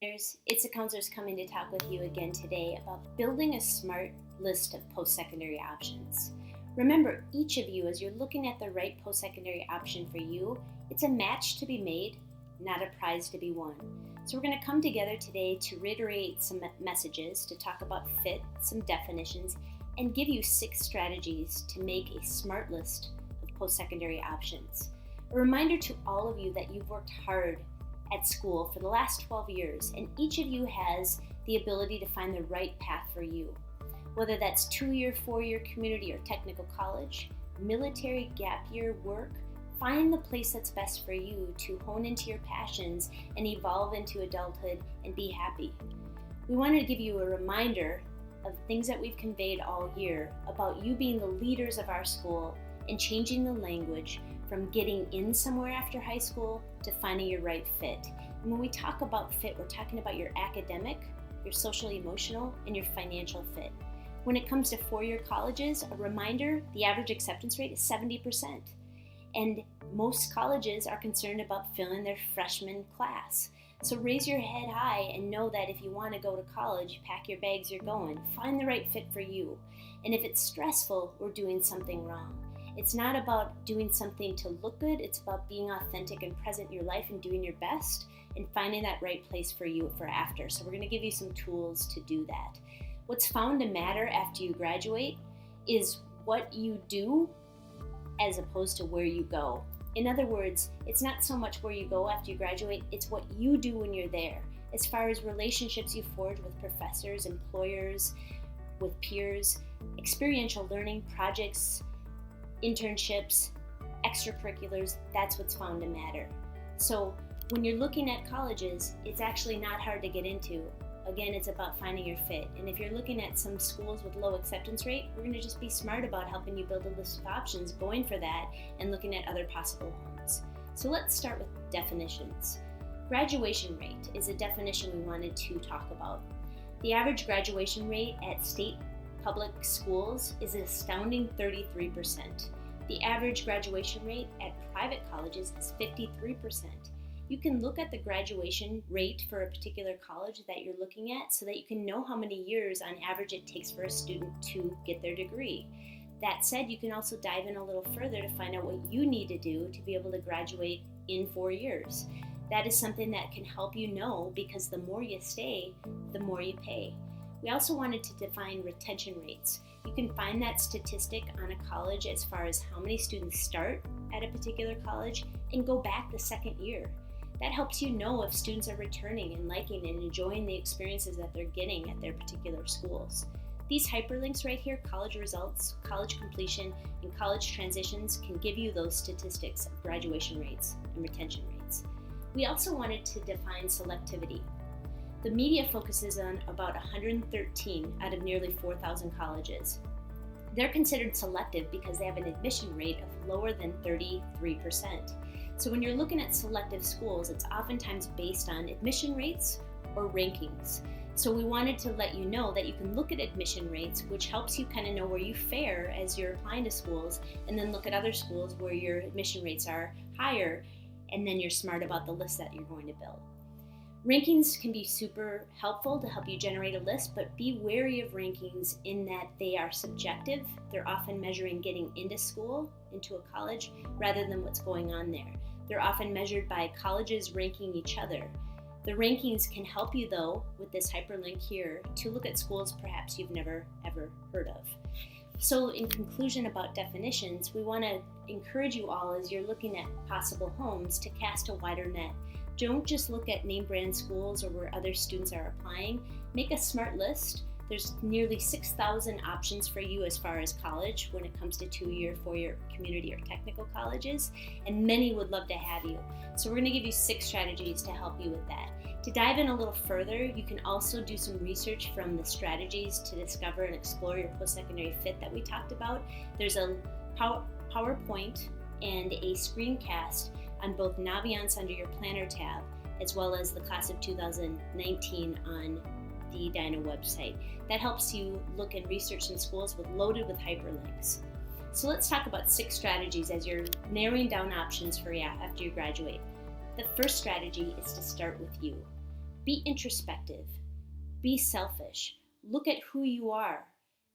It's the counselors coming to talk with you again today about building a smart list of post-secondary options. Remember, each of you, as you're looking at the right post-secondary option for you, it's a match to be made, not a prize to be won. So we're going to come together today to reiterate some messages, to talk about fit, some definitions, and give you 6 strategies to make a smart list of post-secondary options. A reminder to all of you that you've worked hard at school for the last 12 years, and each of you has the ability to find the right path for you. Whether that's 2-year, 4-year community or technical college, military, gap year, work, find the place that's best for you to hone into your passions and evolve into adulthood and be happy. We wanted to give you a reminder of things that we've conveyed all year about you being the leaders of our school and changing the language from getting in somewhere after high school to finding your right fit. And when we talk about fit, we're talking about your academic, your social emotional, and your financial fit. When it comes to 4-year colleges, a reminder, the average acceptance rate is 70%. And most colleges are concerned about filling their freshman class. So raise your head high and know that if you want to go to college, pack your bags, you're going. Find the right fit for you. And if it's stressful, we're doing something wrong. It's not about doing something to look good, it's about being authentic and present in your life and doing your best and finding that right place for you for after. So we're going to give you some tools to do that. What's found to matter after you graduate is what you do as opposed to where you go. In other words, it's not so much where you go after you graduate, it's what you do when you're there. As far as relationships you forge with professors, employers, with peers, experiential learning, projects, internships, extracurriculars, that's what's found to matter. So when you're looking at colleges, it's actually not hard to get into. Again, it's about finding your fit. And if you're looking at some schools with low acceptance rate, we're going to just be smart about helping you build a list of options, going for that, and looking at other possible homes. So let's start with definitions. Graduation rate is a definition we wanted to talk about. The average graduation rate at state public schools is an astounding 33%. The average graduation rate at private colleges is 53%. You can look at the graduation rate for a particular college that you're looking at so that you can know how many years on average it takes for a student to get their degree. That said, you can also dive in a little further to find out what you need to do to be able to graduate in 4 years. That is something that can help you know, because the more you stay, the more you pay. We also wanted to define retention rates. You can find that statistic on a college as far as how many students start at a particular college and go back the second year. That helps you know if students are returning and liking and enjoying the experiences that they're getting at their particular schools. These hyperlinks right here, college results, college completion, and college transitions, can give you those statistics of graduation rates and retention rates. We also wanted to define selectivity. The media focuses on about 113 out of nearly 4,000 colleges. They're considered selective because they have an admission rate of lower than 33%. So when you're looking at selective schools, it's oftentimes based on admission rates or rankings. So we wanted to let you know that you can look at admission rates, which helps you kind of know where you fare as you're applying to schools, and then look at other schools where your admission rates are higher, and then you're smart about the list that you're going to build. Rankings can be super helpful to help you generate a list, but be wary of rankings in that they are subjective. They're often measuring getting into school, into a college, rather than what's going on there. They're often measured by colleges ranking each other. The rankings can help you, though, with this hyperlink here, to look at schools perhaps you've never ever heard of. So in conclusion about definitions, we want to encourage you all, as you're looking at possible homes, to cast a wider net. Don't just look at name brand schools or where other students are applying. Make a smart list. There's nearly 6,000 options for you as far as college when it comes to 2-year, 4-year community or technical colleges, and many would love to have you. So we're going to give you 6 strategies to help you with that. To dive in a little further, you can also do some research from the strategies to discover and explore your post-secondary fit that we talked about. There's a PowerPoint and a screencast on both Naviance under your planner tab, as well as the class of 2019 on the DINA website. That helps you look and research in schools loaded with hyperlinks. So let's talk about 6 strategies as you're narrowing down options for you after you graduate. The first strategy is to start with you. Be introspective. Be selfish. Look at who you are.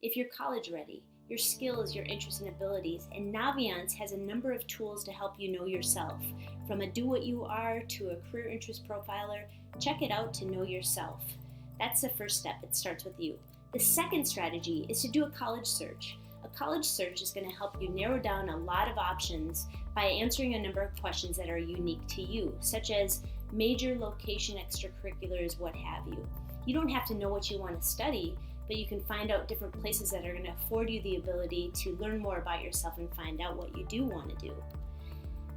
If you're college ready, your skills, your interests and abilities, and Naviance has a number of tools to help you know yourself. From a do what you are to a career interest profiler, check it out to know yourself. That's the first step. It starts with you. The second strategy is to do a college search. A college search is going to help you narrow down a lot of options by answering a number of questions that are unique to you, such as major, location, extracurriculars, what have you. You don't have to know what you want to study, but you can find out different places that are going to afford you the ability to learn more about yourself and find out what you do want to do.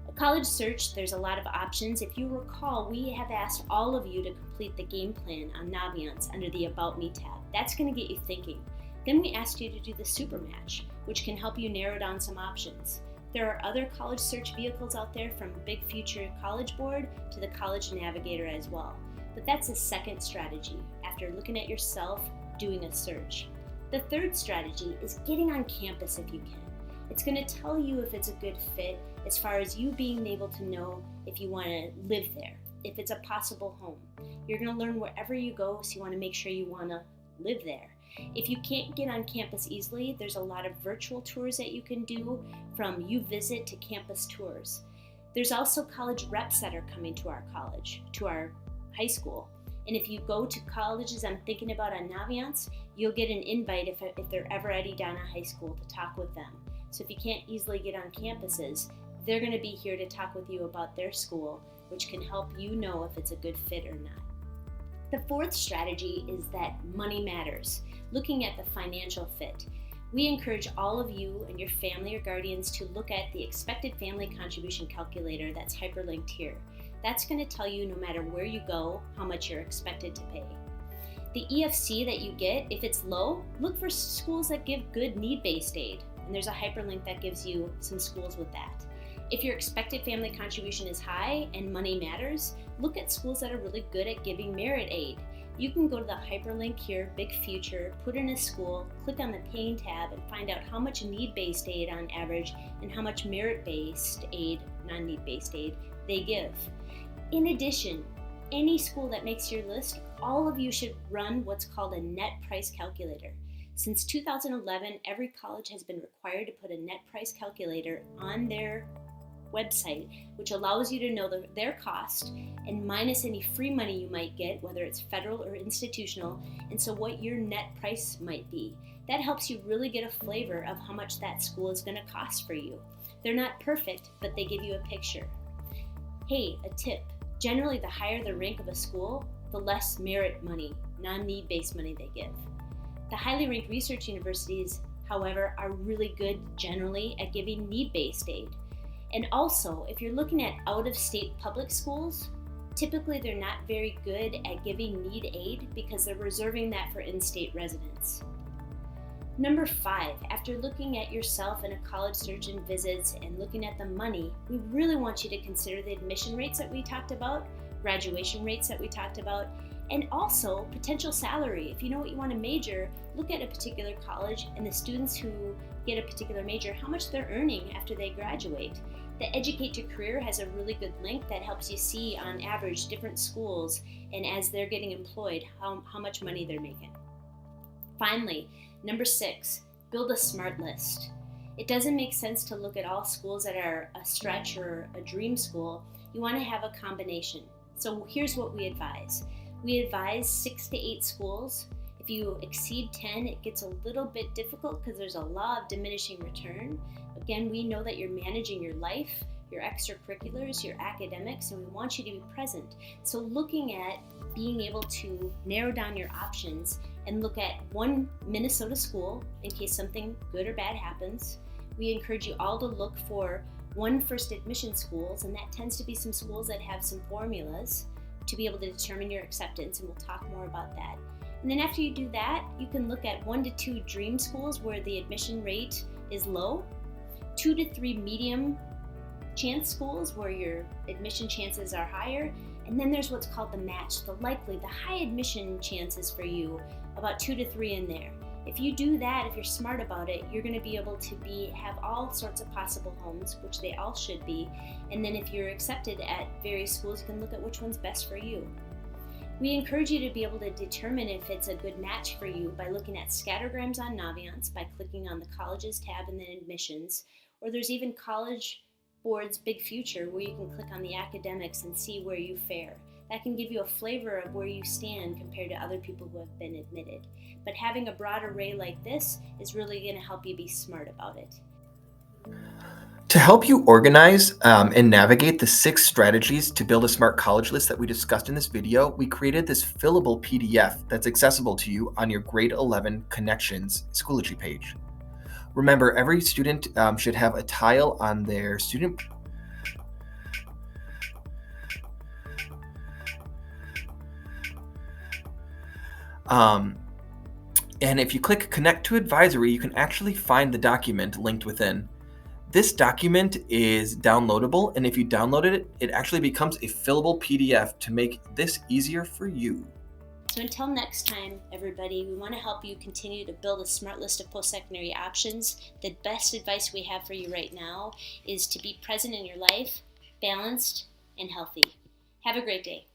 A college search, there's a lot of options. If you recall, we have asked all of you to complete the game plan on Naviance under the About Me tab. That's going to get you thinking. Then we asked you to do the Super Match, which can help you narrow down some options. There are other college search vehicles out there, from Big Future College Board to the College Navigator as well. But that's a second strategy after looking at yourself, doing a search. The third strategy is getting on campus if you can. It's going to tell you if it's a good fit as far as you being able to know if you want to live there, if it's a possible home. You're going to learn wherever you go, so you want to make sure you want to live there. If you can't get on campus easily, there's a lot of virtual tours that you can do, from UVisit to campus tours. There's also college reps that are coming to our college, to our high school. And if you go to colleges I'm thinking about on Naviance, you'll get an invite if they're ever at Edina High School to talk with them. So if you can't easily get on campuses, they're going to be here to talk with you about their school, which can help you know if it's a good fit or not. The fourth strategy is that money matters, looking at the financial fit. We encourage all of you and your family or guardians to look at the expected family contribution calculator that's hyperlinked here. That's going to tell you, no matter where you go, how much you're expected to pay. The EFC that you get, if it's low, look for schools that give good need-based aid, and there's a hyperlink that gives you some schools with that. If your expected family contribution is high and money matters, look at schools that are really good at giving merit aid. You can go to the hyperlink here, Big Future, put in a school, click on the Paying tab, and find out how much need-based aid on average and how much merit-based aid, non-need-based aid, they give. In addition, any school that makes your list, all of you should run what's called a net price calculator. Since 2011, every college has been required to put a net price calculator on their website, which allows you to know their cost and minus any free money you might get, whether it's federal or institutional, and so what your net price might be. That helps you really get a flavor of how much that school is going to cost for you. They're not perfect, but they give you a picture. Hey, a tip. Generally, the higher the rank of a school, the less merit money, non-need based money they give. The highly ranked research universities, however, are really good generally at giving need-based aid. And also, if you're looking at out-of-state public schools, typically they're not very good at giving need aid because they're reserving that for in-state residents. Number 5, after looking at yourself in a college search and visits and looking at the money, we really want you to consider the admission rates that we talked about, graduation rates that we talked about, and also potential salary. If you know what you want to major, look at a particular college and the students who get a particular major, how much they're earning after they graduate. The Educate to Career has a really good link that helps you see on average different schools and as they're getting employed, how much money they're making. Finally, number 6, build a SMART list. It doesn't make sense to look at all schools that are a stretch or a dream school. You want to have a combination. So here's what we advise. We advise 6 to 8 schools. If you exceed 10, it gets a little bit difficult because there's a law of diminishing return. Again, we know that you're managing your life, your extracurriculars, your academics, and we want you to be present. So looking at being able to narrow down your options and look at one Minnesota school in case something good or bad happens. We encourage you all to look for one first admission schools, and that tends to be some schools that have some formulas to be able to determine your acceptance, and we'll talk more about that. And then after you do that, you can look at 1 to 2 dream schools where the admission rate is low, 2 to 3 medium chance schools where your admission chances are higher, and then there's what's called the match, the high admission chances for you, about 2 to 3 in there. If you do that, if you're smart about it, you're going to be able to have all sorts of possible homes, which they all should be. And then if you're accepted at various schools, you can look at which one's best for you. We encourage you to be able to determine if it's a good match for you by looking at scattergrams on Naviance by clicking on the Colleges tab and then Admissions, or there's even College Board's Big Future where you can click on the academics and see where you fare. That can give you a flavor of where you stand compared to other people who have been admitted. But having a broad array like this is really going to help you be smart about it. To help you organize and navigate the 6 strategies to build a smart college list that we discussed in this video, we created this fillable PDF that's accessible to you on your Grade 11 Connections Schoology page. Remember, every student should have a tile on their student and if you click Connect to Advisory, you can actually find the document linked within. This document is downloadable, and if you download it, it actually becomes a fillable PDF to make this easier for you. So until next time, everybody, we want to help you continue to build a smart list of post-secondary options. The best advice we have for you right now is to be present in your life, balanced, and healthy. Have a great day.